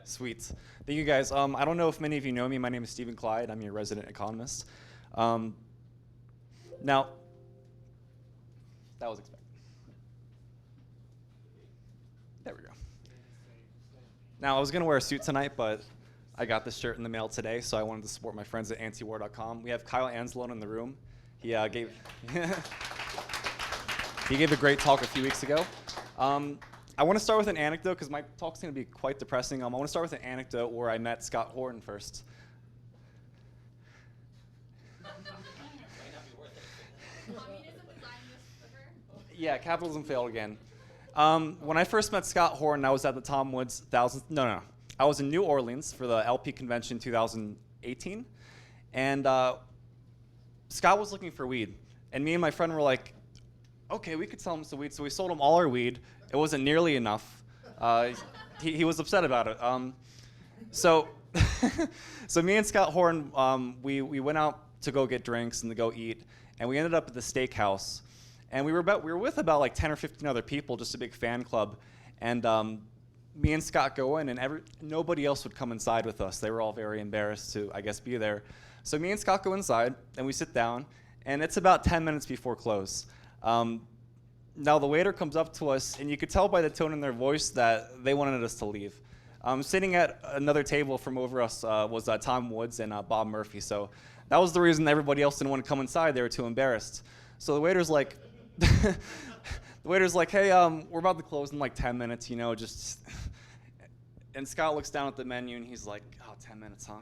Sweet. Thank you, guys. I don't know if many of you know me. My name is Steven Clyde. I'm your resident economist. Now, that was expected. There we go. Now, I was going to wear a suit tonight, but I got this shirt in the mail today, so I wanted to support my friends at antiwar.com. We have Kyle Anzalone in the room. He gave he gave a great talk a few weeks ago. I want to start with an anecdote because my talk's going to be quite depressing. I want to start with an anecdote where I met Scott Horton first. Yeah, capitalism failed again. When I first met Scott Horton, I was at the Tom Woods I was in New Orleans for the LP convention 2018, and Scott was looking for weed, and me and my friend were like, okay, we could sell him some weed, so we sold him all our weed. It wasn't nearly enough. He was upset about it. So me and Scott Horton, we went out to go get drinks and to go eat, and we ended up at the steakhouse. And we were with about like 10 or 15 other people, just a big fan club. And me and Scott go in, and nobody else would come inside with us. They were all very embarrassed to, I guess, be there. So me and Scott go inside, and we sit down, and it's about 10 minutes before close. Now the waiter comes up to us, and you could tell by the tone in their voice that they wanted us to leave. Sitting at another table from over us was Tom Woods and Bob Murphy. So that was the reason everybody else didn't want to come inside. They were too embarrassed. So the waiter's like, hey, we're about to close in like 10 minutes, just. And Scott looks down at the menu and he's like, oh, 10 minutes, huh?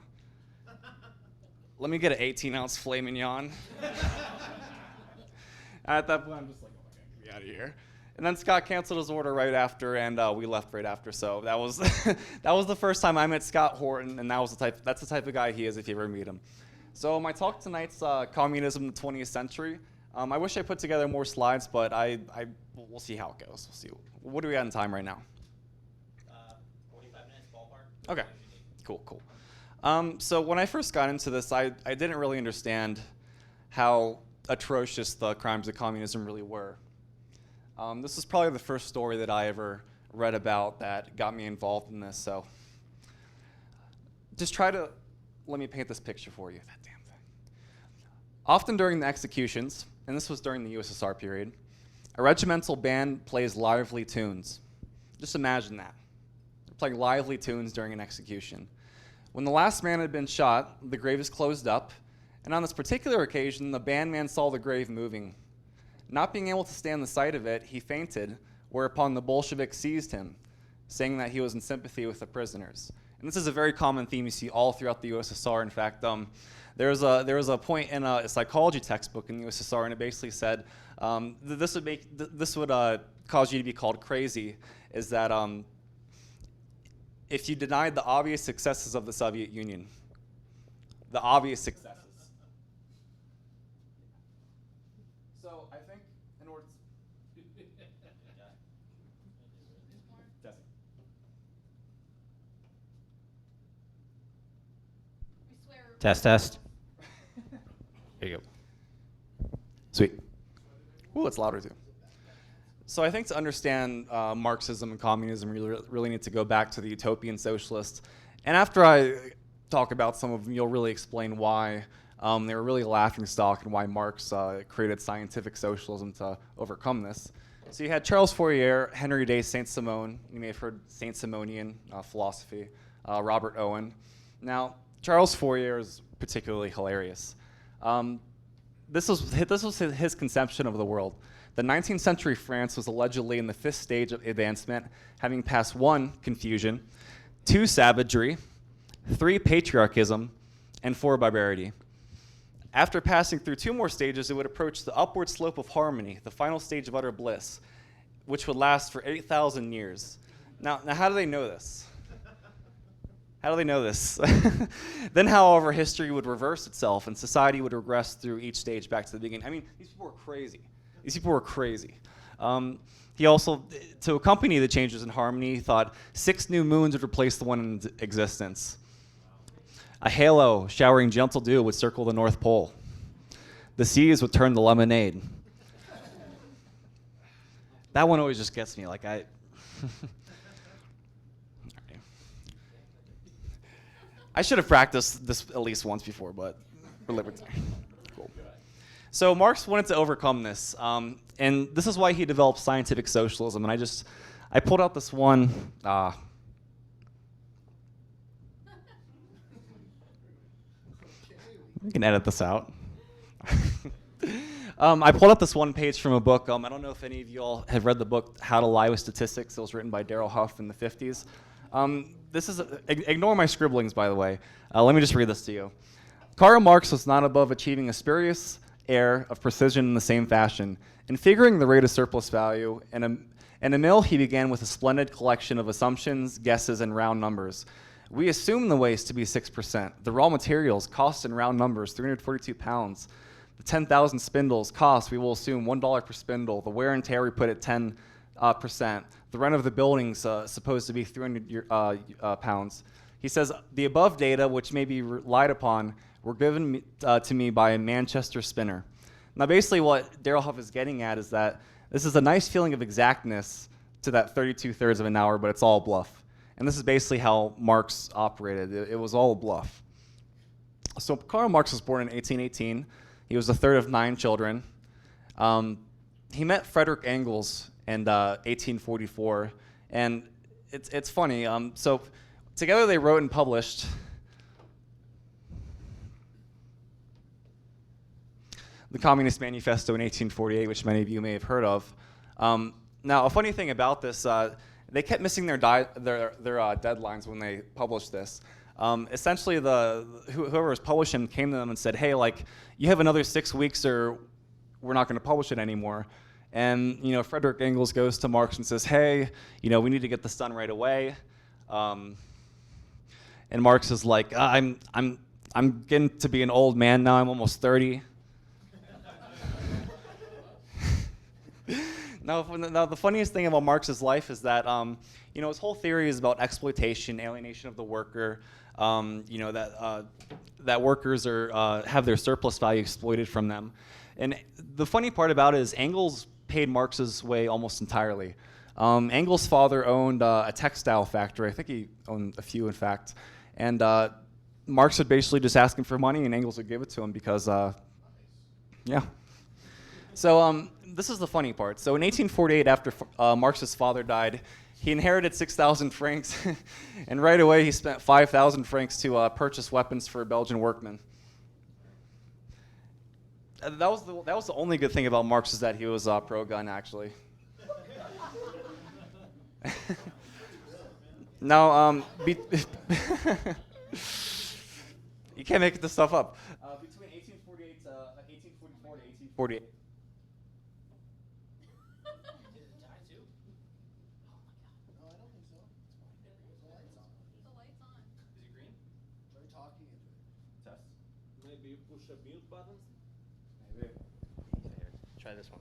Let me get an 18-ounce filet mignon. At that point, I'm just like, oh my God, get me out of here. And then Scott canceled his order right after, and we left right after. So that was that was the first time I met Scott Horton, and that's the type of guy he is if you ever meet him. So my talk tonight's Communism in the 20th Century. I wish I put together more slides, but we'll see how it goes. We'll see. What do we got in time right now? 45 minutes, ballpark. Okay, cool. So when I first got into this, I didn't really understand how atrocious the crimes of communism really were. This is probably the first story that I ever read about that got me involved in this. So just let me paint this picture for you. That damn thing. Often during the executions, and this was during the USSR period, a regimental band plays lively tunes. Just imagine that. They're playing lively tunes during an execution. When the last man had been shot, the grave is closed up, and on this particular occasion, the bandman saw the grave moving. Not being able to stand the sight of it, he fainted, whereupon the Bolsheviks seized him, saying that he was in sympathy with the prisoners. And this is a very common theme you see all throughout the USSR. In fact, there was a point in a psychology textbook in the USSR, and it basically said this would cause you to be called crazy. Is that if you denied the obvious successes of the Soviet Union, the obvious successes. So I think in order to Test. There you go. Sweet. Ooh, it's louder too. So I think to understand Marxism and communism, you really need to go back to the utopian socialists. And after I talk about some of them, you'll really explain why they were really laughingstock and why Marx created scientific socialism to overcome this. So you had Charles Fourier, Henry de Saint-Simon. You may have heard Saint-Simonian philosophy, Robert Owen. Now, Charles Fourier is particularly hilarious. This was his conception of the world. The 19th century France was allegedly in the 5th stage of advancement, having passed 1, confusion, 2, savagery, 3, patriarchism, and 4, barbarity. After passing through 2 more stages, it would approach the upward slope of harmony, the final stage of utter bliss, which would last for 8,000 years. Now how do they know this? How do they know this? Then, however, history would reverse itself and society would regress through each stage back to the beginning. I mean, these people were crazy. He also, to accompany the changes in harmony, thought 6 new moons would replace the one in existence. A halo showering gentle dew would circle the North Pole. The seas would turn to lemonade. That one always just gets me. I should have practiced this at least once before, but we're libertarian. Cool. So Marx wanted to overcome this, and this is why he developed scientific socialism. And I pulled out this one. You can edit this out. I pulled up this one page from a book. I don't know if any of you all have read the book How to Lie with Statistics. It was written by Darrell Huff in the 50s. Ignore my scribblings, by the way. Let me just read this to you. Karl Marx was not above achieving a spurious air of precision in the same fashion. In figuring the rate of surplus value, in a mill he began with a splendid collection of assumptions, guesses, and round numbers. We assume the waste to be 6%. The raw materials cost in round numbers 342 pounds. The 10,000 spindles cost, we will assume $1 per spindle. The wear and tear we put at 10%. The rent of the building's supposed to be 300 pounds. He says, the above data, which may be relied upon, were given to me by a Manchester spinner. Now basically what Darrell Huff is getting at is that this is a nice feeling of exactness to that 32/3 of an hour, but it's all bluff. And this is basically how Marx operated. It was all a bluff. So Karl Marx was born in 1818. He was the third of 9 children. He met Frederick Engels in 1844, and it's funny. So together they wrote and published the Communist Manifesto in 1848, which many of you may have heard of. Now, a funny thing about this, they kept missing their deadlines when they published this. Essentially, whoever was publishing came to them and said, "Hey, like, you have another 6 weeks, or we're not going to publish it anymore." And Frederick Engels goes to Marx and says, "Hey, we need to get this done right away." And Marx is like, "I'm getting to be an old man now. I'm almost 30." Now, the funniest thing about Marx's life is that his whole theory is about exploitation, alienation of the worker. That workers have their surplus value exploited from them. And the funny part about it is Engels paid Marx's way almost entirely. Engels' father owned a textile factory. I think he owned a few, in fact. And Marx would basically just ask him for money, and Engels would give it to him because, yeah. So this is the funny part. So in 1848, after Marx's father died, he inherited 6,000 francs, and right away he spent 5,000 francs to purchase weapons for Belgian workmen. That was the only good thing about Marx, is that he was pro-gun, actually. Now, you can't make this stuff up. Between 1848 to 1844 to 1848. Try this one.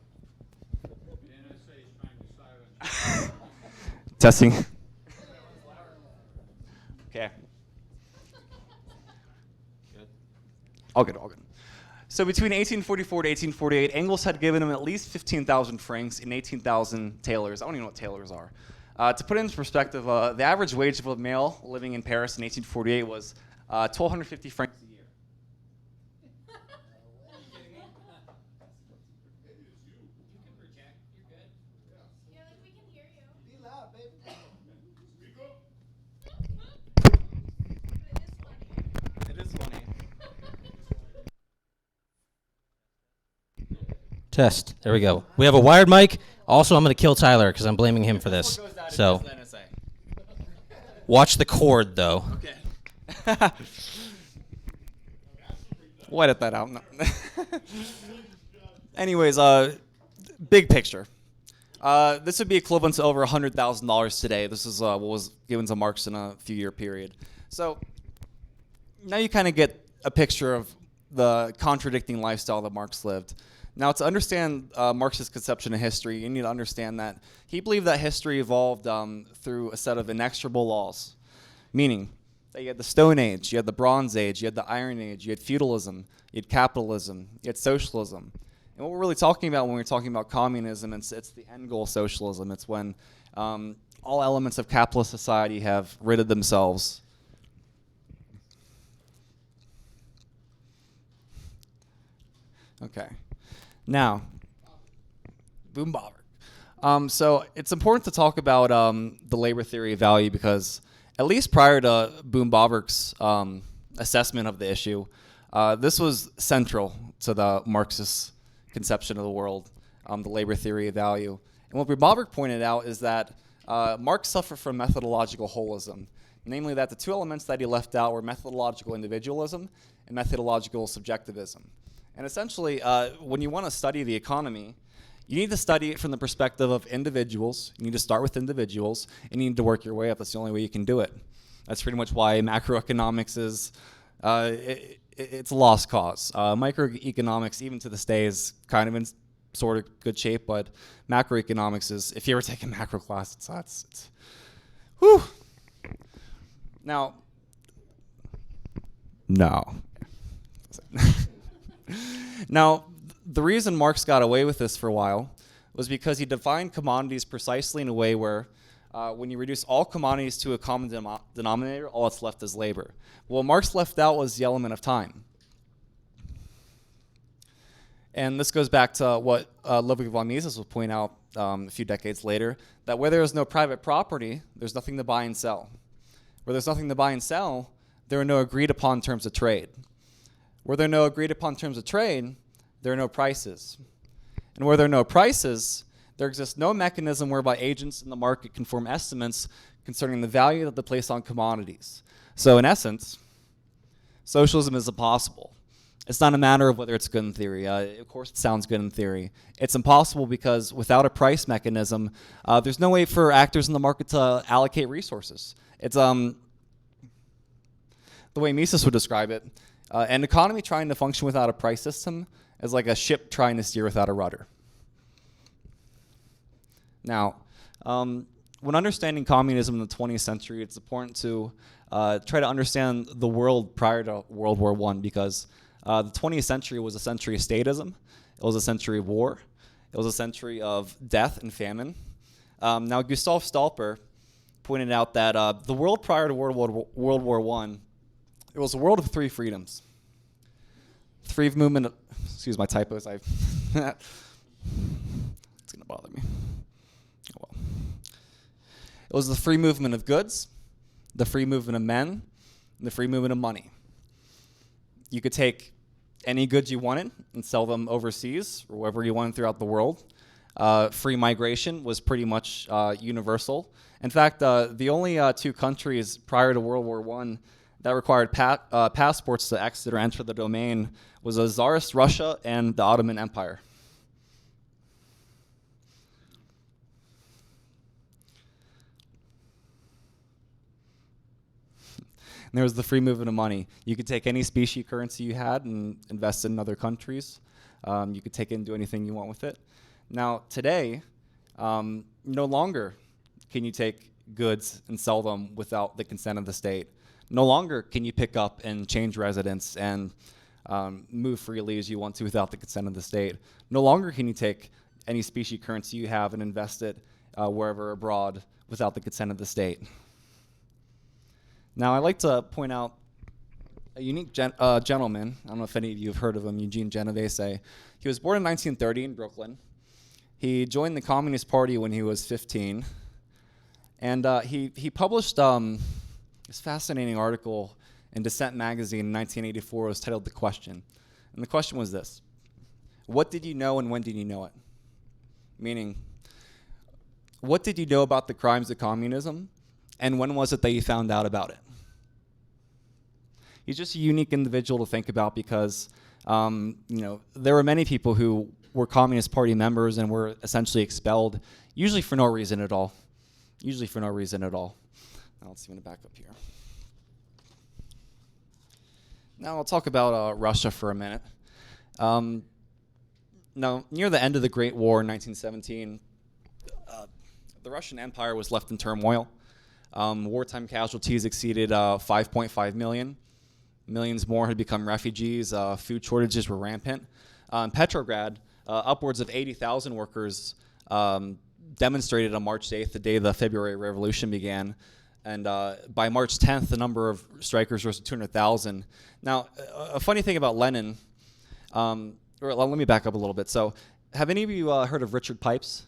Testing. Okay. Good. All good, all good. So between 1844 to 1848, Engels had given him at least 15,000 francs and 18,000 tailors. I don't even know what tailors are. To put it into perspective, the average wage of a male living in Paris in 1848 was 1,250 francs a year. Test. There we go. We have a wired mic. Also, I'm going to kill Tyler because I'm blaming him for this. So, watch the cord, though. Okay. We'll edit that out. No. Anyways, big picture. This would be equivalent to over $100,000 today. This is what was given to Marx in a few-year period. So now you kind of get a picture of the contradicting lifestyle that Marx lived. Now, to understand Marx's conception of history, you need to understand that he believed that history evolved through a set of inexorable laws, meaning that you had the Stone Age, you had the Bronze Age, you had the Iron Age, you had feudalism, you had capitalism, you had socialism. And what we're really talking about when we're talking about communism, it's the end goal socialism. It's when all elements of capitalist society have ridded themselves Okay. Now, boom bobber. So it's important to talk about the labor theory of value because at least prior to Boom Bobrick's assessment of the issue, this was central to the Marxist conception of the world, the labor theory of value. And what Boom Bobrick pointed out is that Marx suffered from methodological holism, namely that the two elements that he left out were methodological individualism and methodological subjectivism. And essentially, when you want to study the economy, you need to study it from the perspective of individuals. You need to start with individuals, and you need to work your way up. That's the only way you can do it. That's pretty much why macroeconomics is it's a lost cause. Microeconomics, even to this day, is kind of in sort of good shape, but macroeconomics is, if you ever take a macro class, it's whew. Now, no. Now, the reason Marx got away with this for a while was because he defined commodities precisely in a way where when you reduce all commodities to a common denominator, all that's left is labor. What Marx left out was the element of time. And this goes back to what Ludwig von Mises will point out a few decades later, that where there is no private property, there's nothing to buy and sell. Where there's nothing to buy and sell, there are no agreed upon terms of trade. Where there are no agreed upon terms of trade, there are no prices. And where there are no prices, there exists no mechanism whereby agents in the market can form estimates concerning the value that they place on commodities. So in essence, socialism is impossible. It's not a matter of whether it's good in theory. Of course it sounds good in theory. It's impossible because without a price mechanism, there's no way for actors in the market to allocate resources. It's the way Mises would describe it, an economy trying to function without a price system is like a ship trying to steer without a rudder. Now, when understanding communism in the 20th century, it's important to try to understand the world prior to World War I because the 20th century was a century of statism. It was a century of war. It was a century of death and famine. Now, Gustav Stolper pointed out that the world prior to World War I, it was a world of three freedoms. Free movement of, excuse my typos, it's going to bother me. Oh well. It was the free movement of goods, the free movement of men, and the free movement of money. You could take any goods you wanted and sell them overseas or wherever you wanted throughout the world. Free migration was pretty much universal. In fact, the only two countries prior to World War I that required passports to exit or enter the domain was Tsarist Russia and the Ottoman Empire. And there was the free movement of money. You could take any specie currency you had and invest it in other countries. You could take it and do anything you want with it. Now, today, no longer can you take goods and sell them without the consent of the state. No longer can you pick up and change residence and move freely as you want to without the consent of the state. No longer can you take any specie currency you have and invest it wherever abroad without the consent of the state. Now, I'd like to point out a unique gentleman. I don't know if any of you have heard of him, Eugene Jenna. He was born in 1930 in Brooklyn. He joined the Communist Party when he was 15. And he published this fascinating article in Dissent magazine in 1984. It was titled The Question. And the question was this: what did you know and when did you know it? Meaning, what did you know about the crimes of communism and when was it that you found out about it? He's just a unique individual to think about because there were many people who were Communist Party members and were essentially expelled, usually for no reason at all. Now let's see, I'm going to back up here. Now I'll talk about Russia for a minute. Now, near the end of the Great War in 1917, the Russian Empire was left in turmoil. Wartime casualties exceeded 5.5 million. Millions more had become refugees. Food shortages were rampant. In Petrograd, upwards of 80,000 workers demonstrated on March 8th, the day the February Revolution began. And by March 10th, the number of strikers rose to 200,000. Now, a funny thing about Lenin, or let me back up a little bit. So, have any of you heard of Richard Pipes?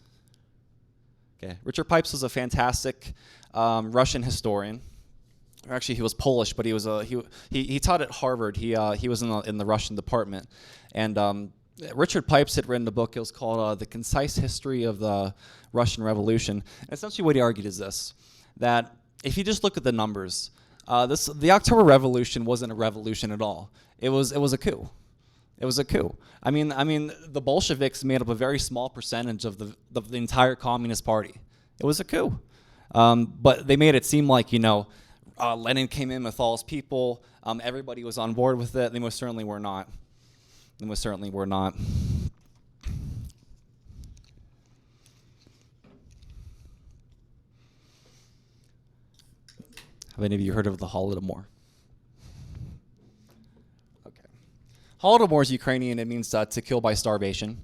Okay, Richard Pipes was a fantastic Russian historian. Or actually, he was Polish, but he taught at Harvard. He was in the Russian department, and Richard Pipes had written a book. It was called "The Concise History of the Russian Revolution." And essentially, what he argued is this: that if you just look at the numbers, the October Revolution wasn't a revolution at all. It was a coup. It was a coup. I mean, the Bolsheviks made up a very small percentage of the entire Communist Party. It was a coup, but they made it seem like Lenin came in with all his people. Everybody was on board with it. They most certainly were not. They most certainly were not. Have any of you heard of the Holodomor? Holodomor is Ukrainian. It means to kill by starvation.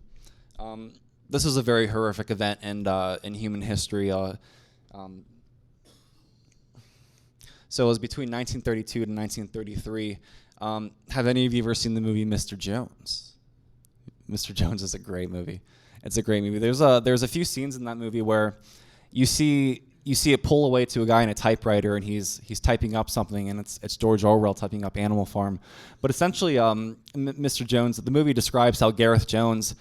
This is a very horrific event in human history. So it was between 1932 and 1933. Have any of you ever seen the movie Mr. Jones? Mr. Jones is a great movie. It's a great movie. There's a few scenes in that movie where you see it pull away to a guy in a typewriter, and he's typing up something, and it's George Orwell typing up Animal Farm. But essentially, Mr. Jones, the movie describes how Gareth Jones,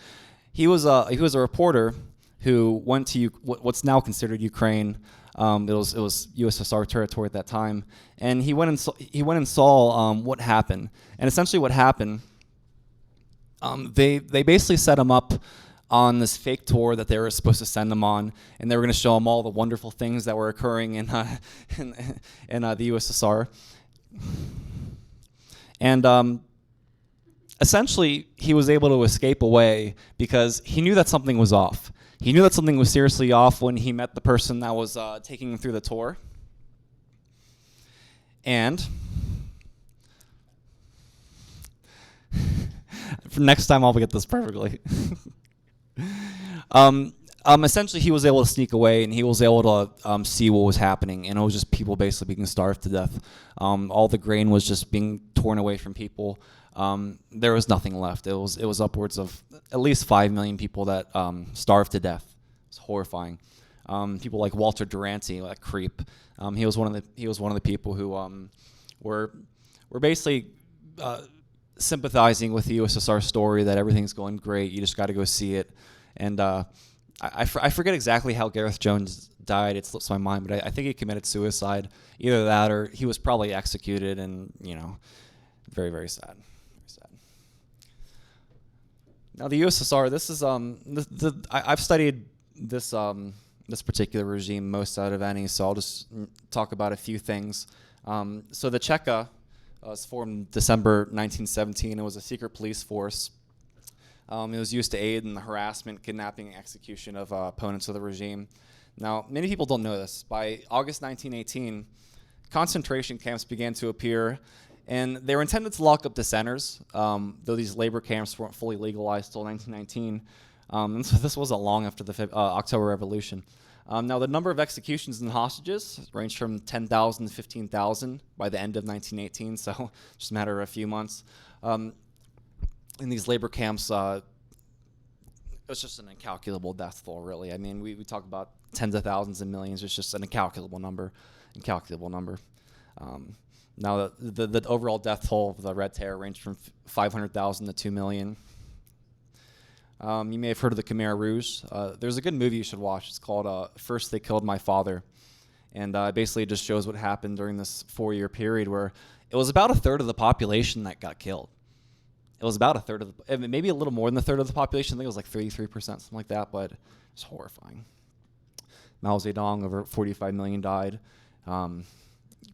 he was a reporter who went to what's now considered Ukraine. It was USSR territory at that time, and he went and saw what happened. And essentially, what happened, they basically set him up on this fake tour that they were supposed to send them on, and they were going to show him all the wonderful things that were occurring in the USSR. And essentially, he was able to escape away because he knew that something was off. He knew that something was seriously off when he met the person that was taking him through the tour. And for next time, I'll get this perfectly. Essentially, he was able to sneak away, and he was able to see what was happening, and it was just people basically being starved to death. All the grain was just being torn away from people. There was nothing left. It was upwards of at least 5 million people that starved to death. It's horrifying. People like Walter Duranty, that creep. He was one of the people who were basically sympathizing with the USSR story that everything's going great. You just got to go see it. And I forget exactly how Gareth Jones died. It slips my mind, but I think he committed suicide. Either that or he was probably executed, and very, very sad. Very sad. Now the USSR. This is I've studied this particular regime most out of any, so I'll just talk about a few things. So the Cheka was formed December 1917. It was a secret police force. It was used to aid in the harassment, kidnapping, and execution of opponents of the regime. Now, many people don't know this. By August 1918, concentration camps began to appear, and they were intended to lock up dissenters, though these labor camps weren't fully legalized until 1919. And so this wasn't long after the October Revolution. Now, the number of executions and hostages ranged from 10,000 to 15,000 by the end of 1918, so just a matter of a few months. In these labor camps, it was just an incalculable death toll, really. I mean, we talk about tens of thousands and millions. It's just an incalculable number. Now, the overall death toll of the Red Terror ranged from 500,000 to 2 million. You may have heard of the Khmer Rouge. There's a good movie you should watch. It's called First They Killed My Father. And basically it just shows what happened during this 4-year period where it was about a third of the population that got killed. It was about a third of maybe a little more than a third of the population. I think it was like 33%, something like that, but it's horrifying. Mao Zedong, over 45 million died. You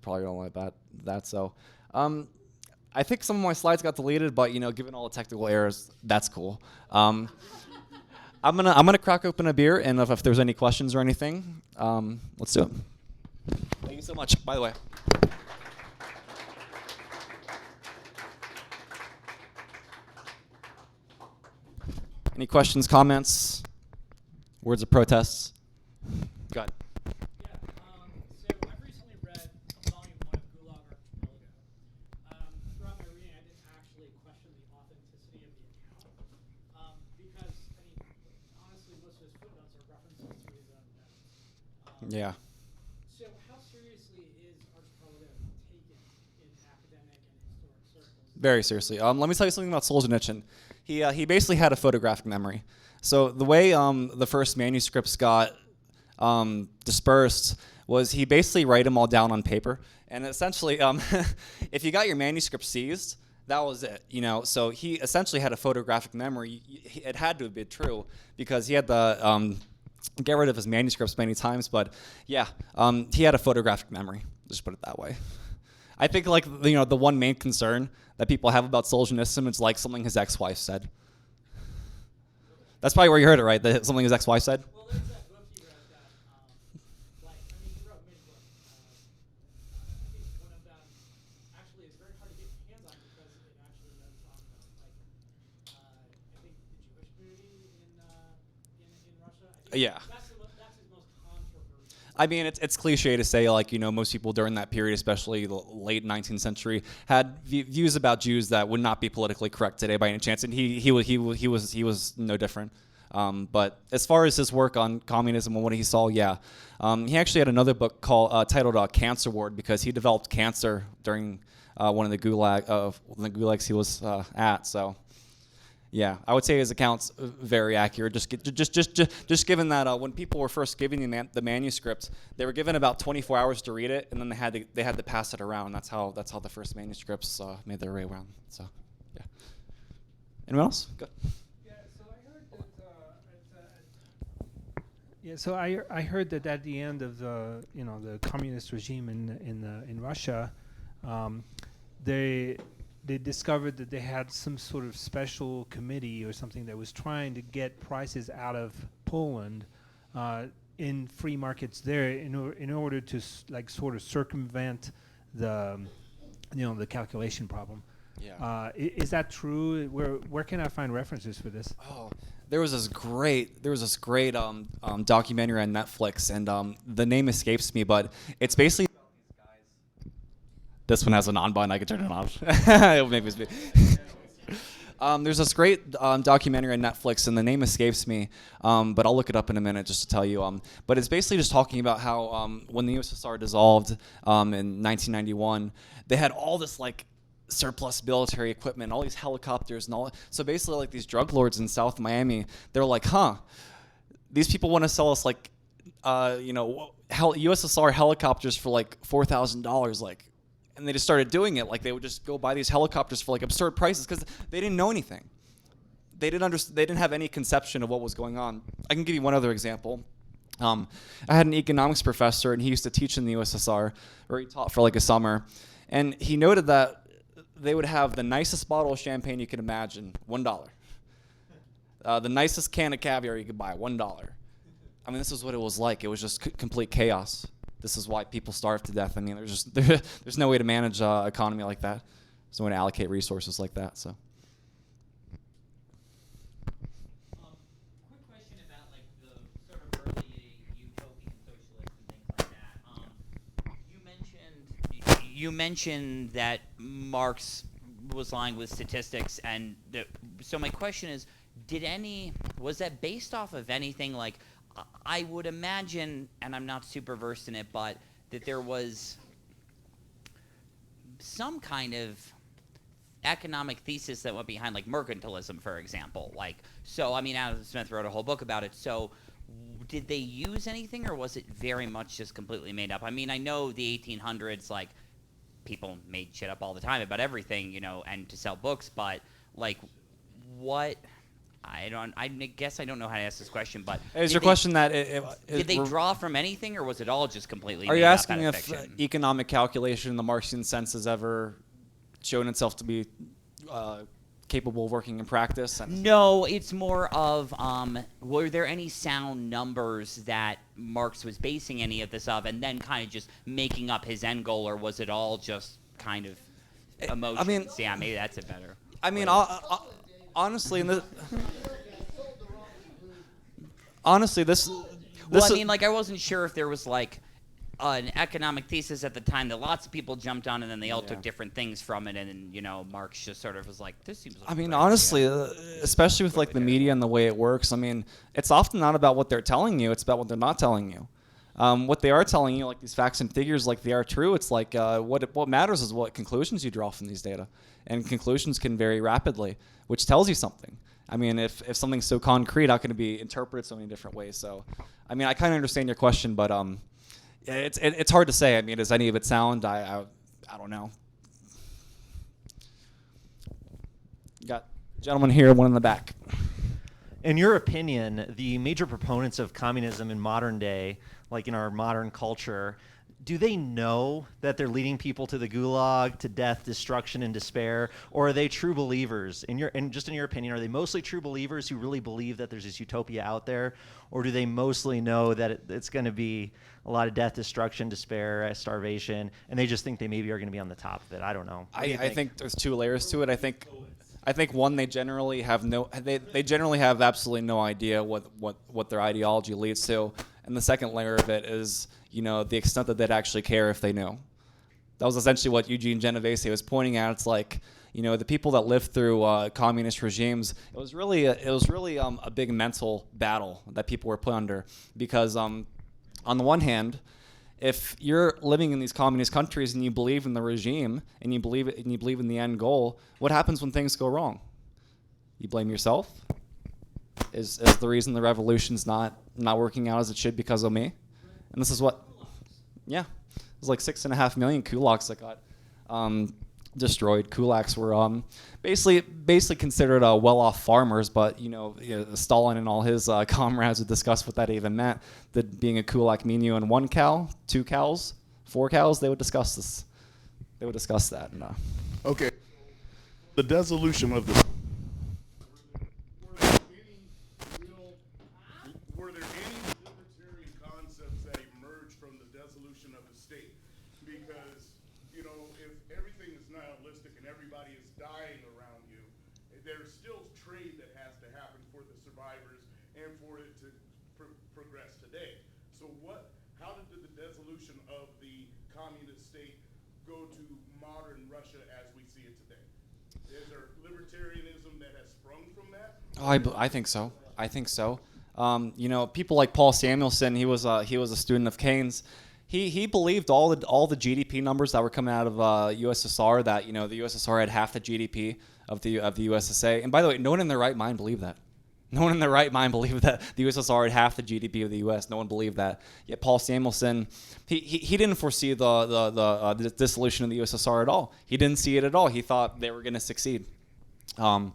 probably don't like that. So I think some of my slides got deleted, but given all the technical errors, that's cool. I'm gonna crack open a beer, and if there's any questions or anything, let's do it. Thank you so much, by the way. Any questions, comments, words of protests? Go ahead. Yeah, so I've recently read volume 1 of Gulag Archipelago. Throughout my reading, I didn't actually question the authenticity of the account. Yeah. So how seriously is Ars Publica taken in academic and historic circles? Very seriously. Let me tell you something about Solzhenitsyn. He basically had a photographic memory. So the way the first manuscripts got dispersed was he basically write them all down on paper, and essentially, if you got your manuscript seized, that was it. So he essentially had a photographic memory. It had to have been true because he had the get rid of his manuscripts many times, but yeah, he had a photographic memory. Just put it that way. I think the one main concern that people have about Solzhenitsyn is like something his ex-wife said. That's probably where you heard it, right? That something his ex-wife said. Well, there's that book he wrote that, he wrote many books. I think one of them actually is very hard to get your hands on because it actually does talk about, I think the Jewish community in Russia. I think Yeah. That's his most controversial. I mean, it's cliche to say, most people during that period, especially the late 19th century, had views about Jews that would not be politically correct today by any chance, and he was no different. But as far as his work on communism and what he saw, yeah, he actually had another book titled "Cancer Ward" because he developed cancer during one of the gulags he was at. So. Yeah, I would say his account's very accurate. Just given that when people were first giving the manuscript, they were given about 24 hours to read it, and then they had to pass it around. That's how the first manuscripts made their way around. So, yeah. Anyone else? Good. Yeah, so I heard that. Yeah, so I heard that at the end of the communist regime in Russia, they discovered that they had some sort of special committee or something that was trying to get prices out of Poland in free markets there in order to sort of circumvent the the calculation problem. Yeah. Is that true? Where can I find references for this? Oh, there was this great documentary on Netflix, and the name escapes me, but it's basically. This one has an on button. I can turn it off. Maybe it's me. There's this great documentary on Netflix, and the name escapes me, but I'll look it up in a minute just to tell you. But it's basically just talking about how when the USSR dissolved in 1991, they had all this surplus military equipment, all these helicopters, and all. So basically, these drug lords in South Miami, they're like, these people want to sell us USSR helicopters for $4,000, And they just started doing it. They would just go buy these helicopters for absurd prices because they didn't know anything. They didn't have any conception of what was going on. I can give you one other example. I had an economics professor, and he used to teach in the USSR, or he taught for a summer. And he noted that they would have the nicest bottle of champagne you could imagine, $1. The nicest can of caviar you could buy, $1. I mean, this is what it was like. It was just complete chaos. This is why people starve to death. I mean, there's no way to manage an economy like that. There's no way to allocate resources like that. So. Quick question about the sort of early utopian socialists and things like that. You mentioned that Marx was lying with statistics, and so my question is, was that based off of anything I would imagine, and I'm not super versed in it, but that there was some kind of economic thesis that went behind, mercantilism, for example. Adam Smith wrote a whole book about it. So did they use anything, or was it very much just completely made up? I mean, I know the 1800s, people made shit up all the time about everything, and to sell books, but, what... I guess I don't know how to ask this question, but Is your question that did they draw from anything, or was it all just completely? Are you made asking up out of if fiction? economic calculation in the Marxian sense has ever shown itself to be capable of working in practice? No, it's more of were there any sound numbers that Marx was basing any of this of, and then kind of just making up his end goal, or was it all just kind of emotions? I mean, yeah, maybe that's a better. Honestly, this. Well, I wasn't sure if there was an economic thesis at the time that lots of people jumped on, and then they all took different things from it, and Marx just sort of was like, "This seems." Like Honestly, especially with the media and the way it works, it's often not about what they're telling you; it's about what they're not telling you. What they are telling you, like these facts and figures, like they are true. It's like what matters is what conclusions you draw from these data, and conclusions can vary rapidly, which tells you something. I mean, if something's so concrete, how can it be interpreted so many different ways? So, I mean, I kind of understand your question, but it's hard to say. I mean, does any of it sound? I don't know. Got a gentleman here, one in the back. In your opinion, the major proponents of communism in modern day, like in our modern culture, do they know that they're leading people to the gulag, to death, destruction, and despair, or are they true believers? Just in your opinion, are they mostly true believers who really believe that there's this utopia out there, or do they mostly know that it's going to be a lot of death, destruction, despair, starvation, and they just think they maybe are going to be on the top of it? I don't know. I think there's two layers to it. I think one, they generally have they generally have absolutely no idea what their ideology leads to, and the second layer of it is, you know, the extent that they'd actually care if they knew. That was essentially what Eugene Jenna was pointing at. It's like, you know, the people that lived through communist regimes, it was really a big mental battle that people were put under, because on the one hand, if you're living in these communist countries and you believe in the regime and you believe in the end goal, what happens when things go wrong? You blame yourself? Is the reason the revolution's not working out as it should because of me? And this is what, yeah, it was like 6.5 million kulaks that got destroyed. Kulaks were basically considered well-off farmers, but you know, Stalin and all his comrades would discuss what that even meant. That being a kulak mean you own 1 cow, 2 cows, 4 cows. They would discuss this. They would discuss that. And, Okay. The dissolution of the. Were there any libertarian concepts that emerged from the dissolution of the state? Because, you know, if everything is nihilistic and everybody is dying around you, there's still trade that has to happen for the survivors and for it to progress today. So how did the dissolution of the communist state go to modern Russia as we see it today? Is there libertarianism that has sprung from that? Oh, I think so. I think so. You know, people like Paul Samuelson, he was a student of Keynes. He believed all the GDP numbers that were coming out of USSR, that, you know, the USSR had half the GDP of the USSA. And by the way, no one in their right mind believed that. No one in their right mind believed that the USSR had half the GDP of the US. No one believed that. Yet Paul Samuelson, he didn't foresee the dissolution of the USSR at all. He didn't see it at all. He thought they were going to succeed. I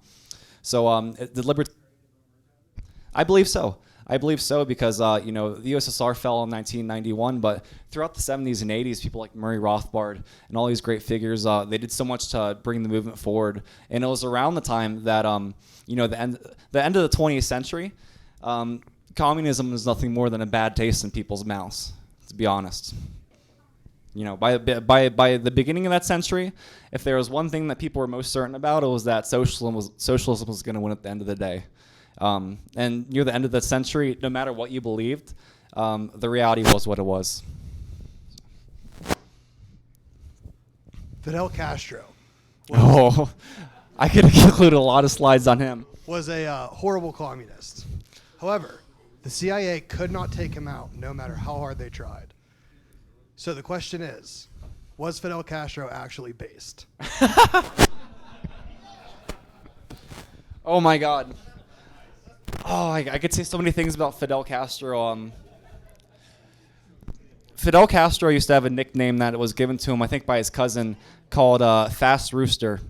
believe so. I believe so because, you know, the USSR fell in 1991, but throughout the 70s and 80s, people like Murray Rothbard and all these great figures, they did so much to bring the movement forward. And it was around the time that, you know, the end of the 20th century, communism was nothing more than a bad taste in people's mouths, to be honest. You know, by the beginning of that century, if there was one thing that people were most certain about, it was that socialism was going to win at the end of the day. And near the end of the century, no matter what you believed, the reality was what it was. Fidel Castro I could have included a lot of slides on him. was a horrible communist. However, the CIA could not take him out no matter how hard they tried. So the question is, was Fidel Castro actually based? Oh my God. Oh, I could say so many things about Fidel Castro. Fidel Castro used to have a nickname that was given to him, I think, by his cousin, called Fast Rooster.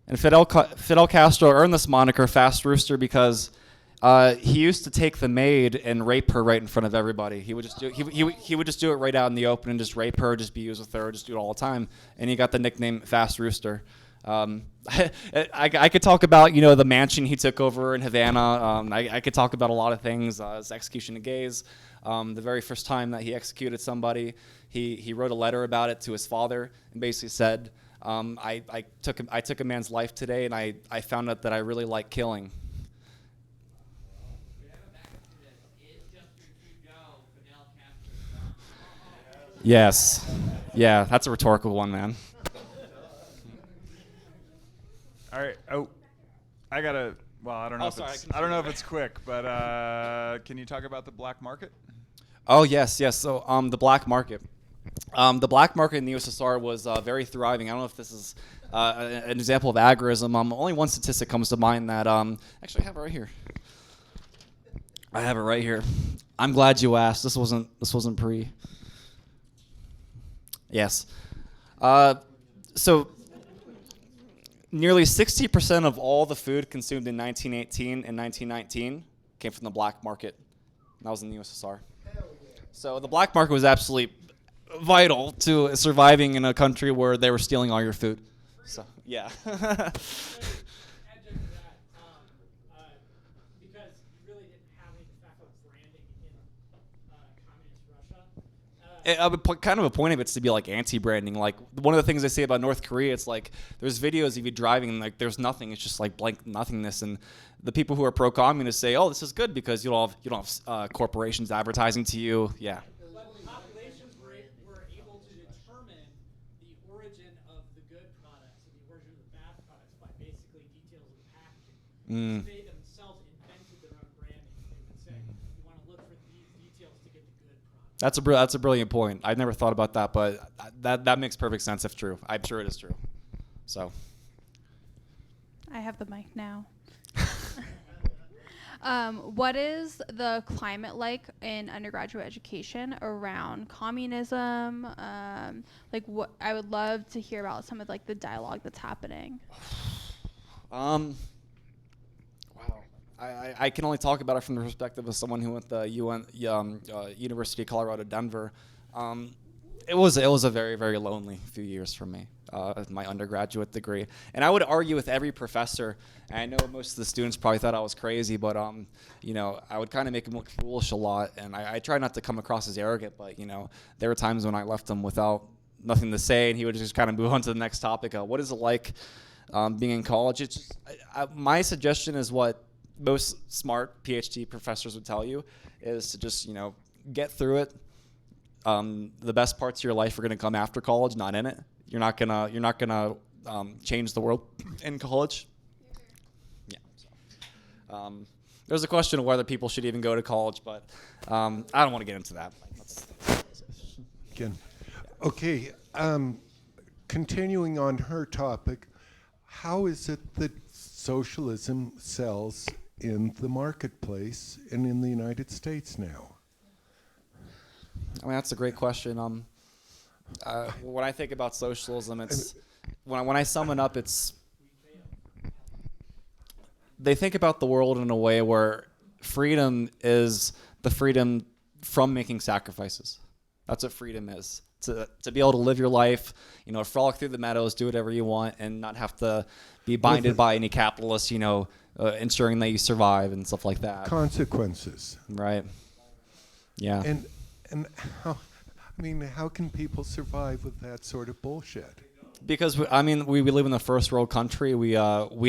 And Fidel Castro earned this moniker, Fast Rooster, because he used to take the maid and rape her right in front of everybody. He would just do it right out in the open and just rape her, just be used with her, just do it all the time. And he got the nickname Fast Rooster. I could talk about, you know, the mansion he took over in Havana. I could talk about a lot of things. His execution of gays. The very first time that he executed somebody, he wrote a letter about it to his father and basically said, I took a man's life today, and I found out that I really like killing. Yes. Yeah, that's a rhetorical one, man. All right. Oh, I gotta. Well, I don't know. I don't know if it's quick, but can you talk about the black market? Oh yes, yes. So the black market. The black market in the USSR was very thriving. I don't know if this is an example of agorism. Only one statistic comes to mind that actually I have it right here. I have it right here. I'm glad you asked. This wasn't pre. Yes. So nearly 60% of all the food consumed in 1918 and 1919 came from the black market. That was in the USSR. So the black market was absolutely vital to surviving in a country where they were stealing all your food. So yeah. Adjunct to that, because you really didn't have any de facto branding in communist Russia. Kind of a point of it's to be like anti-branding. Like one of the things they say about North Korea, it's like there's videos of you driving and like there's nothing. It's just like blank nothingness. And the people who are pro-communist say, "Oh, this is good because you don't have corporations advertising to you." Yeah. But populations were able to determine the origin of the good products and the origin of the bad products by basically details of the packaging. They themselves invented their own branding. They would say, "You want to look for these details to get the good product." That's a brilliant point. I've never thought about that, but that makes perfect sense if true. I'm sure it is true. So. I have the mic now. What is the climate like in undergraduate education around communism? Like, what I would love to hear about some of like the dialogue that's happening. Wow. I can only talk about it from the perspective of someone who went to the University of Colorado, Denver. It was a very, very lonely few years for me, my undergraduate degree. And I would argue with every professor, and I know most of the students probably thought I was crazy, but I would kind of make them look foolish a lot. And I try not to come across as arrogant, but there were times when I left him without nothing to say, and he would just kind of move on to the next topic. What is it like being in college? It's just, my suggestion is what most smart PhD professors would tell you is to just get through it. The best parts of your life are going to come after college, not in it. You're not gonna change the world in college. Yeah. So, there's a question of whether people should even go to college, but I don't want to get into that. Again, okay. Continuing on her topic, how is it that socialism sells in the marketplace and in the United States now? I mean, that's a great question. When I think about socialism, it's when I sum it up, it's they think about the world in a way where freedom is the freedom from making sacrifices. That's what freedom is. To be able to live your life, frolic through the meadows, do whatever you want, and not have to be binded by any capitalist, ensuring that you survive and stuff like that. Consequences. Right. Yeah. And how can people survive with that sort of bullshit? Because we live in a first world country. We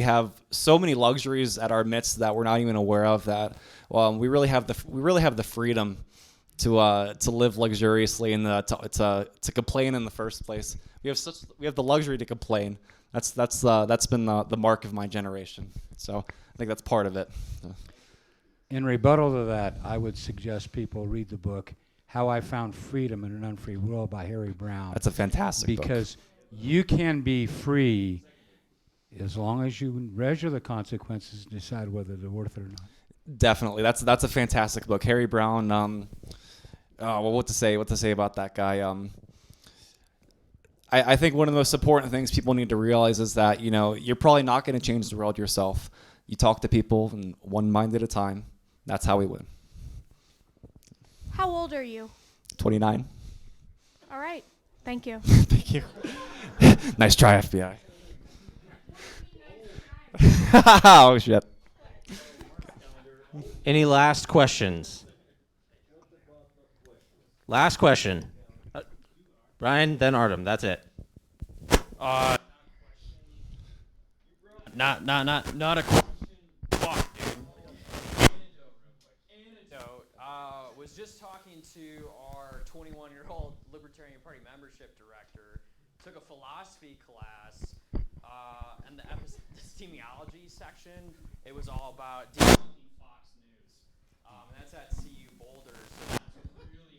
have so many luxuries at our midst that we're not even aware of. That we really have the freedom to live luxuriously and to complain in the first place. We have the luxury to complain. That's been the mark of my generation. So I think that's part of it. In rebuttal to that, I would suggest people read the book How I Found Freedom in an Unfree World by Harry Brown. That's a fantastic book. Because you can be free as long as you measure the consequences and decide whether they're worth it or not. Definitely. That's a fantastic book. Harry Brown, what to say about that guy? I think one of the most important things people need to realize is that, you're probably not going to change the world yourself. You talk to people and one mind at a time. That's how we win. How old are you? 29. All right. Thank you. Thank you. Nice try, FBI. Oh, shit. Any last questions? Last question. Brian, then Artem. That's it. Not a question. Fuck, dude. Anecdote. Was just talking to our 21-year-old Libertarian Party membership director. Took a philosophy class, and the epistemology section. It was all about Fox News, and that's at CU Boulder. So that's really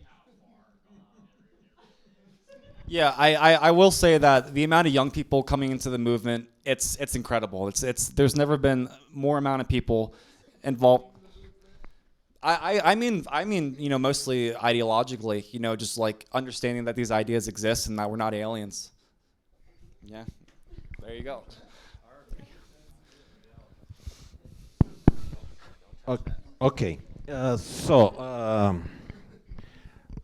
Yeah, I will say that the amount of young people coming into the movement, it's incredible. It's there's never been more amount of people involved. I mean, you know, mostly ideologically, you know, just like understanding that these ideas exist and that we're not aliens. Yeah, there you go. Okay.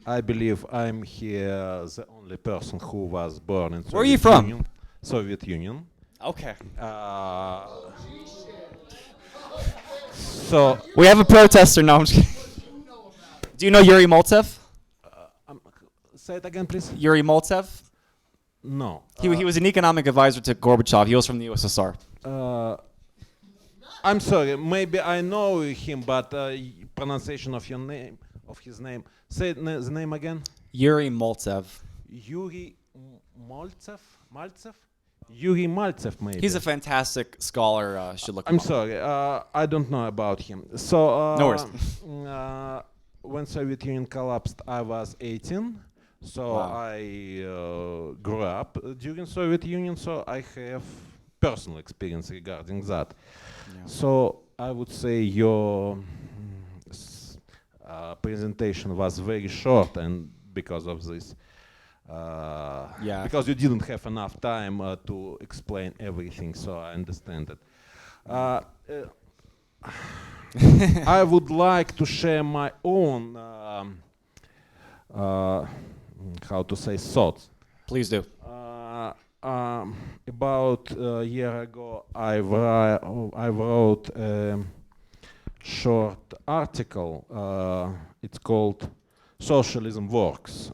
I believe I'm here the only person who was born in Soviet Where are you from? Union. Soviet Union. Okay. So We have a protester now. I'm just kidding. Do you know Yuri Maltsev? say it again, please. Yuri Maltsev? No. He was an economic advisor to Gorbachev. He was from the USSR. I'm sorry. Maybe I know him, but pronunciation of your name, of his name. Say the name again. Yuri Maltsev. Yuri Maltsev. Maltsev. Yuri Maltsev, maybe. He's a fantastic scholar. Should look him I'm up. sorry. I don't know about him. So. No worries. When Soviet Union collapsed, I was 18. So Wow. I grew up during Soviet Union. So I have personal experience regarding that. Yeah. So I would say your presentation was very short, and because of this, Yeah. because you didn't have enough time to explain everything. So I understand it. I would like to share my own, how to say, thoughts. Please do. About a year ago, I wrote a short article. It's called "Socialism Works,"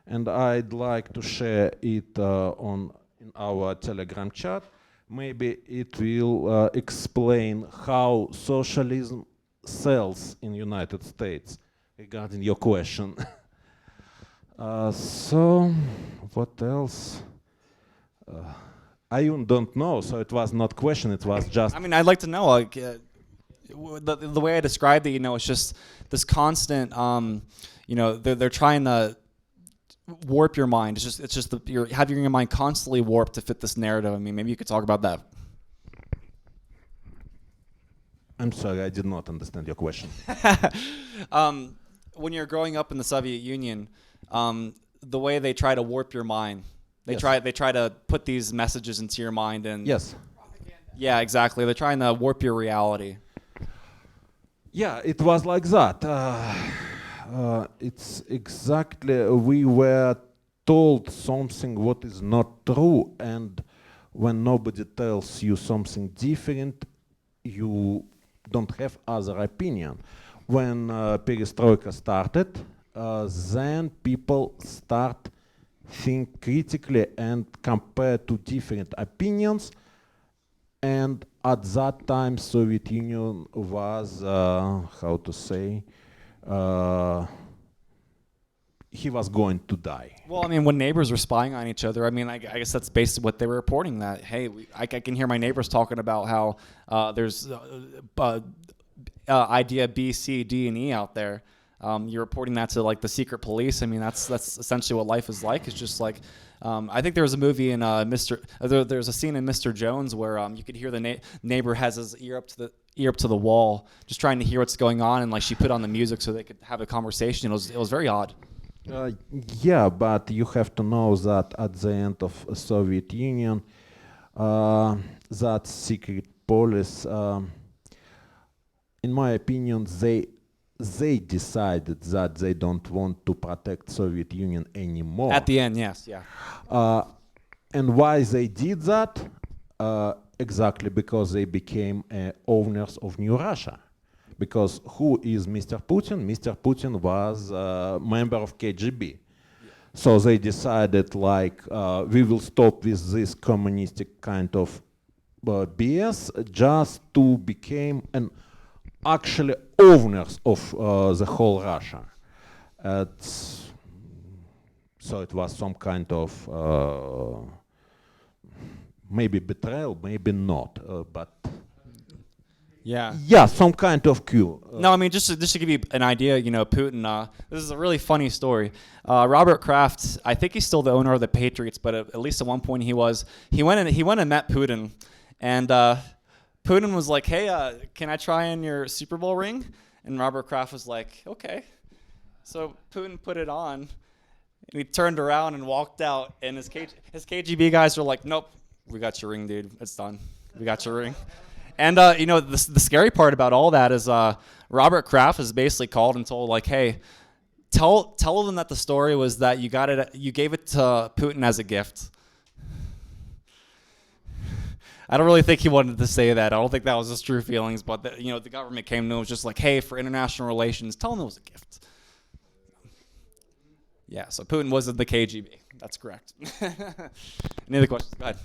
and I'd like to share it in our Telegram chat. Maybe it will explain how socialism sells in United States. Regarding your question. So, what else? I even don't know. So it was not question. It was just. I mean, I'd like to know. Like, the way I described it, you know, it's just this constant. You know, they're trying to warp your mind. It's just you're having your mind constantly warped to fit this narrative. I mean, maybe you could talk about that. I'm sorry, I did not understand your question. When you're growing up in the Soviet Union, the way they try to warp your mind, they Yes. try to put these messages into your mind and Yes. Yeah, exactly. They're trying to warp your reality. Yeah, it was like that. It's exactly, we were told something what is not true, and when nobody tells you something different, you don't have other opinion. When perestroika started, then people start think critically and compare to different opinions. And at that time, Soviet Union was, how to say, he was going to die. Well, I mean, when neighbors were spying on each other, I mean, I guess that's basically what they were reporting. That hey, I can hear my neighbors talking about how there's idea B, C, D, and E out there. You're reporting that to like the secret police. I mean, that's essentially what life is like. It's just like I think there was a movie in there's a scene in Mr. Jones where you could hear the neighbor has his ear up to the wall, just trying to hear what's going on, and like she put on the music so they could have a conversation. It was very odd. Yeah, but you have to know that at the end of Soviet Union, that secret police, in my opinion, they decided that they don't want to protect Soviet Union anymore. At the end, yes, yeah. And why they did that? Exactly because they became owners of New Russia. Because who is Mr. Putin? Mr. Putin was a member of KGB. Yeah. So they decided like, we will stop with this communistic kind of BS just to become actually owners of the whole Russia. So it was some kind of maybe betrayal, maybe not, but Yeah. Yeah, some kind of cure. No, I mean just to give you an idea, Putin. This is a really funny story. Robert Kraft, I think he's still the owner of the Patriots, but at least at one point he was. He went and met Putin, and Putin was like, "Hey, can I try on your Super Bowl ring?" And Robert Kraft was like, "Okay." So Putin put it on, and he turned around and walked out. And his KGB guys were like, "Nope, we got your ring, dude. It's done. We got your ring." And the scary part about all that is Robert Kraft is basically called and told like, "Hey, tell them that the story was that you gave it to Putin as a gift." I don't really think he wanted to say that. I don't think that was his true feelings, but the government came to him and was just like, "Hey, for international relations, tell him it was a gift." Yeah, so Putin was in the KGB. That's correct. Any other questions? Go ahead.